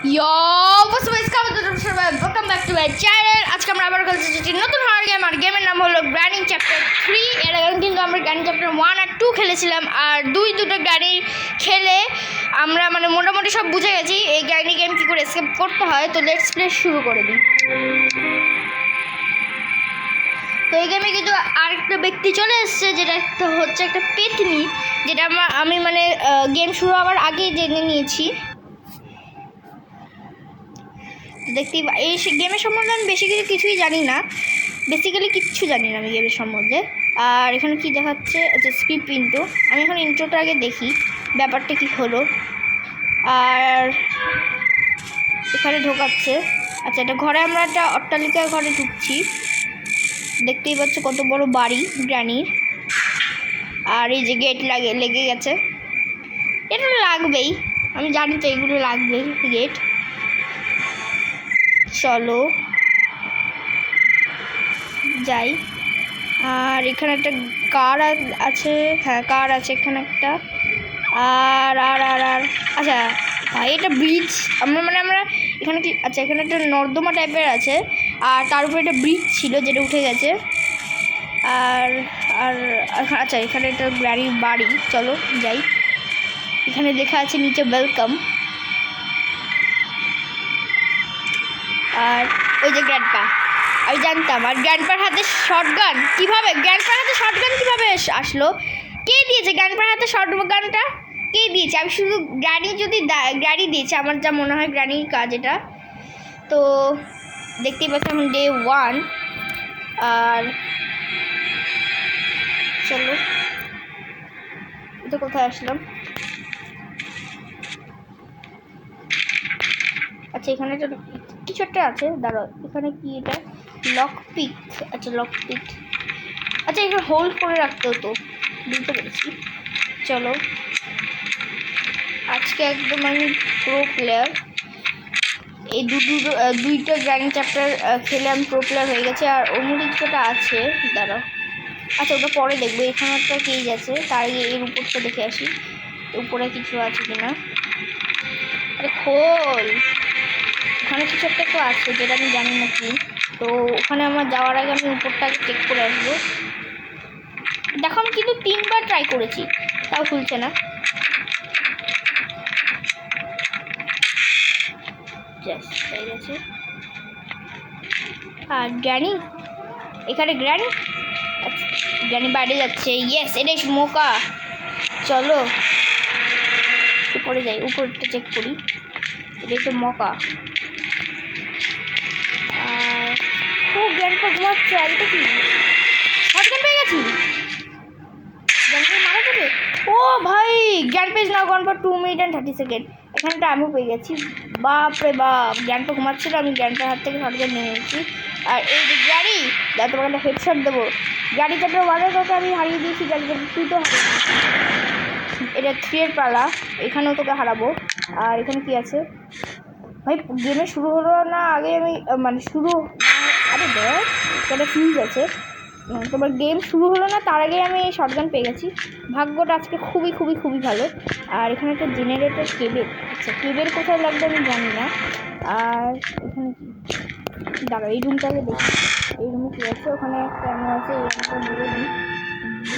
Yo, what's up guys? Welcome back to my channel. আজকে আমরা আবার খেলতে যাচ্ছি নতুন হরর গেম আর গেমের নাম হলো গ্র্যানি চ্যাপ্টার 3 এর আগে কিন্তু আমরা গ্র্যানি চ্যাপ্টার 1 আর 2 খেলেছিলাম আর দুটো গ্র্যানি খেলে আমরা মানে মোটামুটি সব বুঝে গেছি এই গ্র্যানি গেম কি করে এসকেপ করতে হয়। তো লেটস প্লে শুরু করে দিই। তো এই গেমে কিন্তু আরেকটা ব্যক্তি চলে এসেছে, যেটা হচ্ছে একটা পেতনি, যেটা আমি মানে গেম শুরু হওয়ার আগেই জেনে নিয়েছি। দেখতে এই গেমের সম্বন্ধে আমি বেশি কিছুই জানি না, বেসিক্যালি কিচ্ছু জানি না আমি গেমের সম্বন্ধে। আর এখানে কি দেখাচ্ছে, আচ্ছা স্ক্রিপ্ট ইন্ট্রো। আমি এখন ইন্ট্রোটা আগে দেখি ব্যাপারটা কি হলো। আর এখানে ঢোকাচ্ছে, আচ্ছা এটা ঘরে, আমরা একটা অট্টালিকার ঘরে ঢুকছি। দেখতেই পাচ্ছ কত বড় বাড়ি গ্র্যানির। আর এই যে গেট লেগে গেছে, এটা লাগবেই, আমি জানি তো এগুলো লাগবে গেট। চলো যাই। আর এখানে একটা কার আছে, হ্যাঁ কার আছে এখানে একটা। আর আর আর আর আচ্ছা ভাই এটা ব্রিজ, আমরা এখানে কি, আচ্ছা এখানে একটা নর্দমা টাইপের আছে আর তার উপরে একটা ব্রিজ ছিল যেটা উঠে গেছে। আর আর আচ্ছা এখানে একটা গ্র্যানির বাড়ি, চলো যাই। এখানে লেখা আছে নিচে ওয়েলকাম। আর ওই যে গ্র্যান্ডপা, আমি জানতাম। আর গ্র্যান্ডপার হাতে শটগান কীভাবে, আসলো? কে দিয়েছে গ্র্যান্ডপার হাতে শটগানটা? কে দিয়েছে? আমি শুধু গ্র্যানি দিয়েছে, আমার যা মনে হয় গ্র্যানির কাজ এটা। তো দেখতেই পাচ্ছি এখন ডে 1। আর চলো এটা কোথায় আসলাম? আচ্ছা এখানে একটা কিছু একটা আছে, দাঁড়াও এখানে কি এটা? লক পিক, আচ্ছা লক পিক, আচ্ছা এখানে হোল্ড করে রাখতে হতো, বুঝতে পেরেছি। চলো আজকে একদম আমি প্রো প্লেয়ার, এই দুইটা গ্র্যানি চ্যাপ্টার খেলে আমি প্রো প্লেয়ার হয়ে গেছে। আর অন্য কিছুটা আছে, দাঁড়াও আচ্ছা ওটা পরে দেখবো। এখানে একটা কেজ আছে, তার এর উপরটা দেখে আসি উপরে কিছু আছে কিনা। আরে খোল, ওখানে কিছু একটা তো আছে যেটা আমি জানি না কি। তো ওখানে আমার যাওয়ার আগে আমি উপরটাকে চেক করে আসবো। দেখো আমি কিন্তু 3বার ট্রাই করেছি, তাও খুলছে না। হয়ে গেছে। আর গ্র্যানি, এখানে গ্র্যানি, আচ্ছা গ্র্যানি বাইরে যাচ্ছে। ইয়েস এটাই মোকা। চলো উপরে যাই, উপরটা চেক করি। এটাই তো মকা। আর ও গ্র্যান্ডপা ঘুমাচ্ছে, আর এটা কি শটগান পেয়ে গেছি, গ্র্যান্ডপা মারা যাবে। ও ভাই grandpa is now gone for 2 minute and 30 second. এখানটা আমিও পেয়ে গেছি, বাপরে বাপ। গ্র্যান্ডপা ঘুমাচ্ছিল, আমি গ্র্যান্ডপার হাত থেকে শটগান নিয়ে নিয়েছি। আর এই যে গাড়ি, যা তোমাকে একটা হেডশট দেবো। গাড়ি চ্যাপ্টার 1 তোকে আমি হারিয়ে দিয়েছি, গাড়ি চ্যাপ্টার 2 তো এটা 3 এর পালা, এখানেও তোকে হারাবো। আর এখানে কি আছে ভাই? গেমে শুরু হলো না আগে আমি মানে শুরু, আরে দেখ একটা ফিউজ আছে, তোমার গেম শুরু হলো না তার আগে আমি শটগান পেয়ে গেছি। ভাগ্যটা আজকে খুবই খুবই খুবই ভালো। আর এখানে একটা জেনারেটর কেবেল, আচ্ছা কেবেল কোথায় লাগবে আমি জানি না। আর এখানে কি, দাঁড়াও এই রুমটাকে দেখি, এই রুমে কী আছে? ওখানে একটা এমন আছে, এই রুমটা বলে দিই।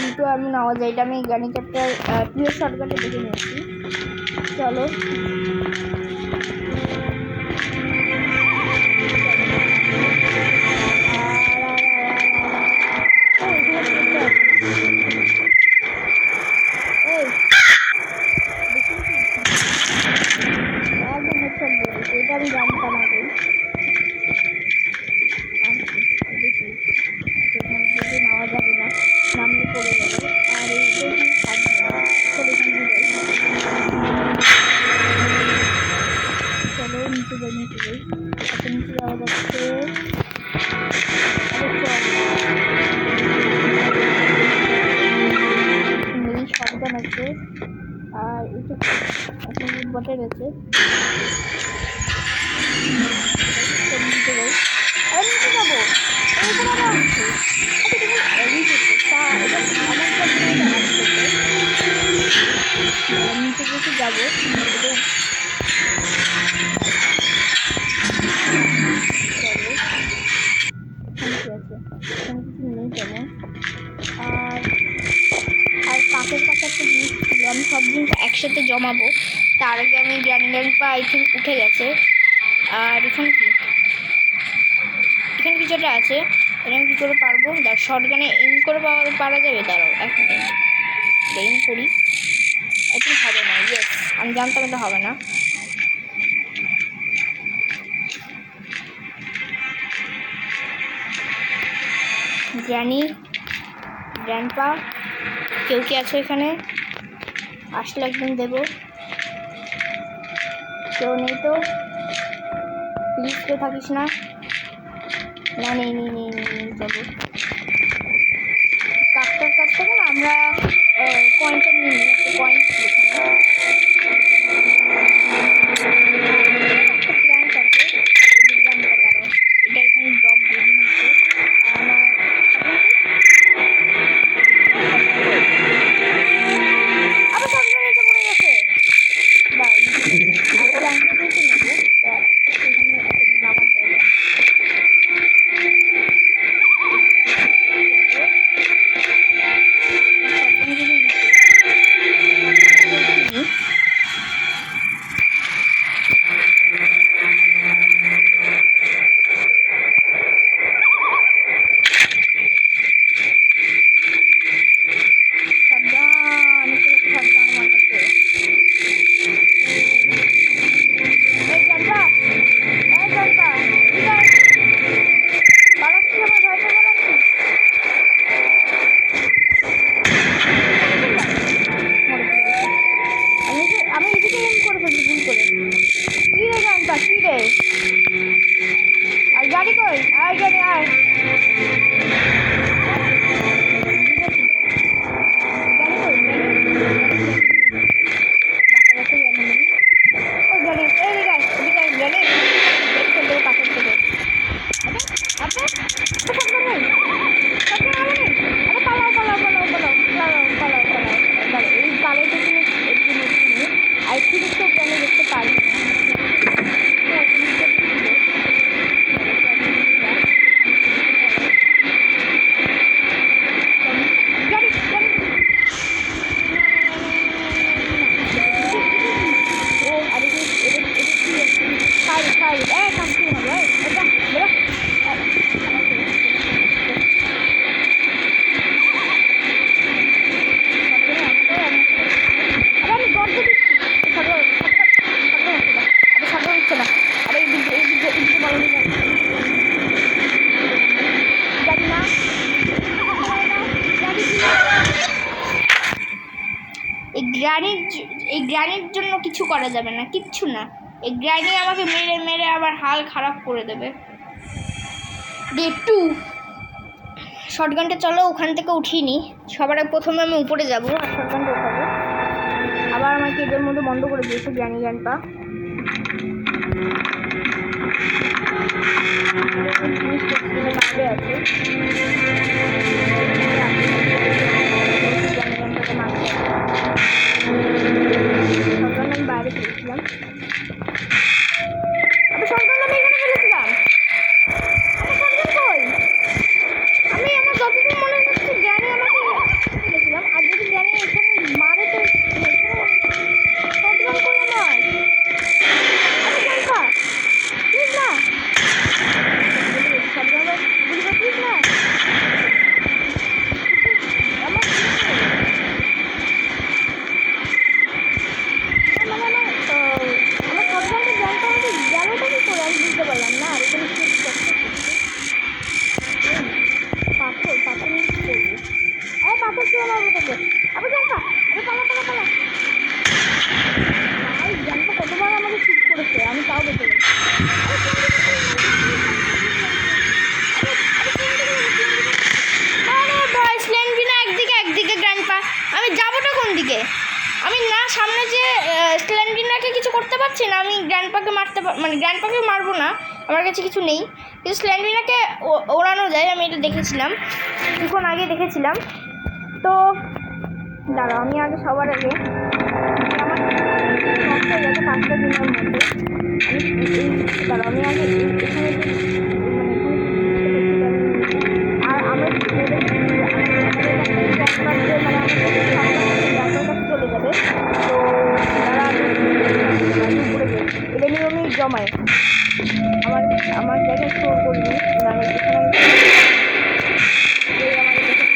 দুটো আমি নেওয়া যায়, এটা আমি গ্র্যানি চ্যাপ্টার 2 এর শটগানটা দেখে নিয়েছি। চলো এটা আমি জানতাম আগেই। নেওয়া যাবে না, নামলে পড়ে যাবে। আর এইটা কি চলো নিচে যাই, নিচে যাওয়া যাচ্ছে। শটগান আছে আর এটা বটে গেছে। নিচে যাই, আর নিচে যাবো, নিচে যাবো। আই থিঙ্ক উঠে গেছে। আর এখানে কি, এখানে কিছু একটা আছে, এটা আমি কী করে পারবো? দেখ শর্টগানে এম করে পারা যাবে। দাঁড়াও এক মিনিট, এম করি। এখন হবে না। ইয়েস, আমি জানতাম এটা হবে না। গ্র্যানি, গ্র্যান্ডপা, কেউ কি আছো এখানে? আসলে একদম দেবো। কেউ নেই তো? প্লিজ কেউ থাকিস না। না নেই নেই নেই নেই যাবো। কাকটার কাছ থেকে না আমরা কয়েনটা নিয়ে নিই, একটা কয়েন এখানে একটা প্ল্যান্ট আছে, এটা এখানে ড্রপ দিয়ে নিচ্ছে। আমার আবার সবগুলো নিচে পড়ে গেছে। আর প্ল্যান্টটা কিন্তু নেবো, এখানে নামার জায়গা। আমি এদিকে এম করে ফেলছি ভুল করে। কি রে জানতা, কি রে? আর গাড়ি কই? আয় গাড়ি আয়। গাড়ি কই? বাচ্চা গাড়ি নেই। ও গাড়ি এদিকে আয়, এদিকে আয় গাড়ি। গাড়ি ফেলতে পাথর থেকে। আচ্ছা আচ্ছা সব নেই, সব নেই। আরে পালাও পালাও পালাও পালাও পালাও পালাও পালাও। এই কালোটা আই থিঙ্ক তো আমি দেখতে পারি না। এই গ্রানির জন্য কিছু করা যাবে না, কিচ্ছু না। এই গ্রানি আমাকে মেরে মেরে আবার হাল খারাপ করে দেবে। ডে 2 শর্টগানটা চলো ওখান থেকে উঠিয়ে নিই। সবার প্রথমে আমি উপরে যাবো আর শর্টগানটা উঠাবো। আবার আমাকে এদের মধ্যে বন্ধ করে দিয়েছে গ্রানি গ্রান্ডপা। আমি বাইরে ফেলেছিলাম, আমি সরকার আমি এখানে ফেলেছিলাম। আমি আমার যতদিন মনে হচ্ছে জ্ঞানী আমাকে ফেলেছিলাম। আর যদি জ্ঞানী এখানে মারে তো সরকার করে নয়। আমি জানতা প্লিজ না, সরকার বুঝবে প্লিজ না। কতবার আমাকে শুট করেছে, আমি তাও বেঁচে গেছি। আরে ভাই স্ল্যান্ডিনা একদিকে একদিকে গ্র্যান্ডপা, আমি যাবোটা কোন দিকে? আমি না সামনে যে স্ল্যান্ডিনাকে কিছু করতে পারছি না, আমি গ্র্যান্ডপাকে মারতে মানে গ্র্যান্ডপাকে মারবো না, আমার কাছে কিছু নেই। কিন্তু স্ল্যান্ডিনাকে ওড়ানো যায়, আমি এটা দেখেছিলাম কিছুক্ষণ আগে দেখেছিলাম। তো দাঁড়াও আমি আগে সবার আগে আমার নষ্ট হয়ে গেছে 5টা দিনের মধ্যে। দাঁড়াও আমি আগে এখানে আর আমরা চলে যাবে। তো তারা উপরে গেছি। জমায় আমার জায়গায় স্টোর করিনি মানে যেখানে আমাদের দেখেছে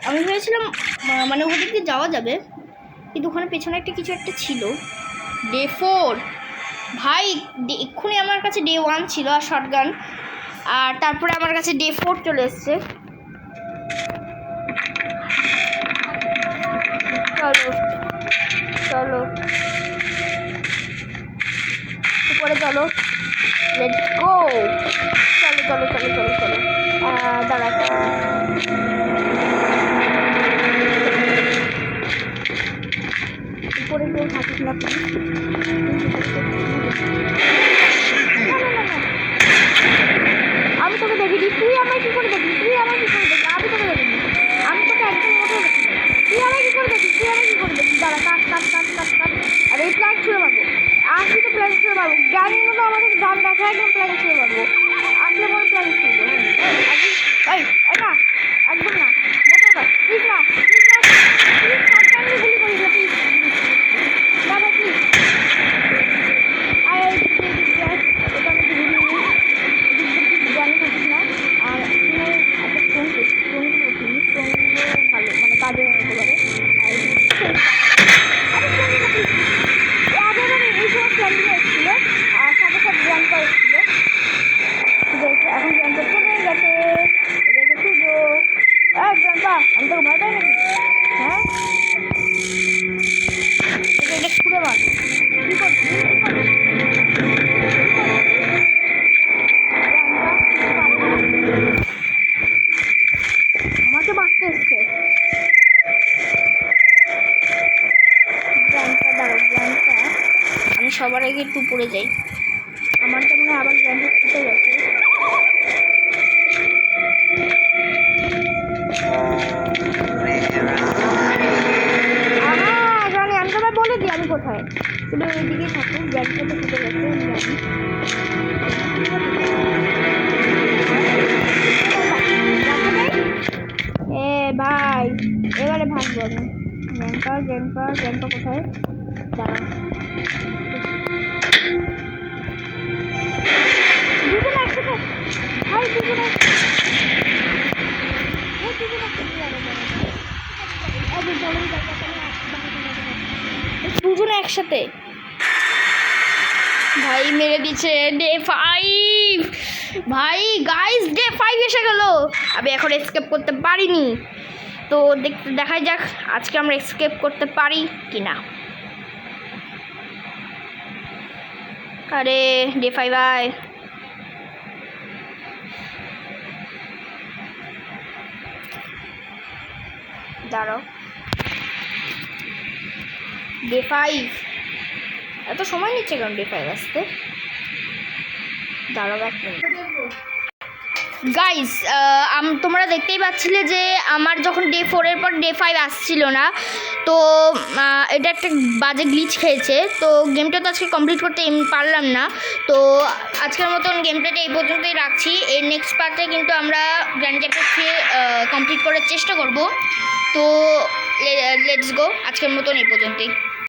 আমি ভেবেছিলাম মানে ওখান থেকে যাওয়া যাবে, কিন্তু ওখানে পেছনে কিছু একটা ছিল। ডে 4 ভাই, এক্ষুনি আমার কাছে ডে 1 ছিল আর শটগান, আর তারপরে আমার কাছে ডে 4 চলে এসছে। চলো চলো উপরে চলো, লেটস গো। চলো চলো চলো চলো চলো দাঁড়া, উপরে কেউ থাকিস না আমি তোকে দেখিনি, তুই আমায় কি করে দেখবি? আমি তোকে দেখিনি, আমি তোকে একদম মোটেও দেখিনি। তুই আমায় কি করে দেখিস? দাঁড়া, কাট কাট কাট কাট কাট। আর এই প্ল্যান ছুঁড়ে মারবো, আসবি তো প্ল্যান ছুঁড়ে মারবো। গাড়ির মতো আমাদের দাম দেখা, একদম প্ল্যান ছুঁড়ে মারবো। আসলে বড় প্ল্যান ছুঁড়বো। না একদম না, মোটেও না, প্লিজ না, প্লিজ না, প্লিজ সাবধানে গুলি করিস না, প্লিজ দাদা, প্লিজ। আর ওটা আমি গুলি জানি থাকিস না। আর একটা স্টোন ভালো, মানে কাজে হতে পারে। এই সমস্ত প্ল্যানগুলো এসেছিল, আর সাথে সাথে গ্র্যান্ডপা এসেছিল। এখন গ্র্যান্ডপা চলে গেছে, এটাকে খুঁজো। গ্র্যান্ডপা, আমি তোকে ভয় পাই নাকি? হ্যাঁ, এটা ছুঁড়ে মার। কি করছিস? আমাকে মারতে এসছে। আমি সবার আগে একটু পড়ে যাই, আমার তো মনে হয় আবার গ্র্যান্ডটা ছুটে গেছে। জানি, আমি তোমায় বলে দিই আমি কোথায়, তুমি এইদিকেই থাকো। গ্র্যান্ডটা তো ছুটে গেছে, আমি জানি। ভাই এবারে ভাগবো আমি। গ্র্যান্ডপা কোথায়? দাঁড়া, দুজন একসাথে ভাই, দুজনে একসাথে ভাই মেরে দিচ্ছে। ডে 5 ভাই, গাইস ডে 5 এসে গেল। আমি এখন এসকেপ করতে পারিনি, তো দেখা যাক আজকে আমরা এসকেপ করতে পারি কি না। আরে ডে 5 আয়, দাঁড়াও। ডে 5 এত সময় নিচ্ছে কেন ডে 5 আসতে? দাঁড়াও এক মিনিট। গাইস তোমরা দেখতেই পাচ্ছিলে যে আমার যখন ডে 4-এর পর ডে 5 আসছিল না, তো এটা একটা বাজে গ্লিচ খেয়েছে। তো গেমটা তো আজকে কমপ্লিট করতে পারলাম না, তো আজকের মতন গেমটাটা এই পর্যন্তই রাখছি। এর নেক্সট পার্টে কিন্তু আমরা গ্র্যান্ড চ্যাপ্টার 3 কমপ্লিট করার চেষ্টা করব। তো লেটস গো, আজকের মতন এই পর্যন্তই।